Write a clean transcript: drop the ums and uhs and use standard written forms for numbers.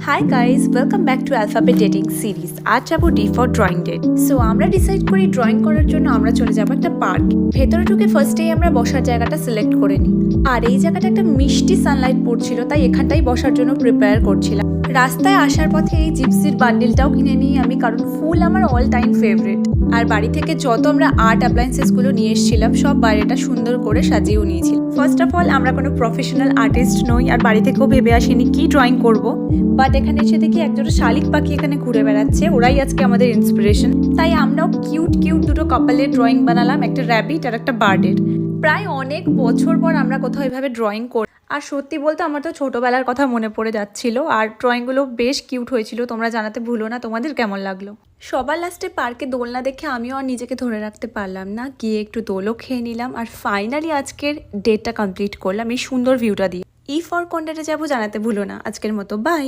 High guys, welcome back to alphabet dating series. আজ যাবো D for drawing date. So আমরা decide করি drawing করার জন্য আমরা চলে যাবো একটা পার্ক। ভেতরে ঢুকে ফার্স্টেই আমরা বসার জায়গাটা সিলেক্ট করে নিই। আর এই জায়গাটা একটা মিষ্টি সানলাইট পড়ছিল, তাই এখানটাই বসার জন্য প্রিপেয়ার করছিলাম। রাস্তায় আসার পথে এই জিপসির বান্ডিলটাও কিনে নিই আমি, কারণ ফুল আমার অল টাইম ফেভারিট। আর বাড়ি থেকে যত আমরা আর্ট অ্যাপ্লায়েন্সেসগুলো নিয়ে এসেছিলাম সব বাইরেটা সুন্দর করে সাজিয়েও নিয়েছি। ফার্স্ট অফ অল আমরা কোনো প্রফেশনাল আর্টিস্ট নই, আর বাড়ি থেকেও ভেবে আসিনি কি ড্রয়িং করব। বাট এখানে এসে দেখি একজোড়া শালিক পাখি এখানে ঘুরে বেড়াচ্ছে, ওরাই আজকে আমাদের ইন্সপিরেশন। তাই আমরাও কিউট দুটো কাপলের ড্রয়িং বানালাম, একটা র্যাবিট আর একটা বার্ডের। প্রায় অনেক বছর পর আমরা কোথাও এভাবে ড্রয়িং করি। আর সত্যি বলতে আমার তো ছোটোবেলার কথা মনে পড়ে যাচ্ছিল, আর ড্রয়িংগুলো বেশ কিউট হয়েছিল। তোমরা জানাতে ভুলো না তোমাদের কেমন লাগলো। সবার লাস্টে পার্কে দোলনা দেখে আমিও আর নিজেকে ধরে রাখতে পারলাম না, গিয়ে একটু দোলও খেয়ে নিলাম। আর ফাইনালি আজকের ডেটটা কমপ্লিট করলাম এই সুন্দর ভিউটা দিয়ে। ফর কোন ডেটে যাবো জানাতে ভুলো না। আজকের মতো বাই।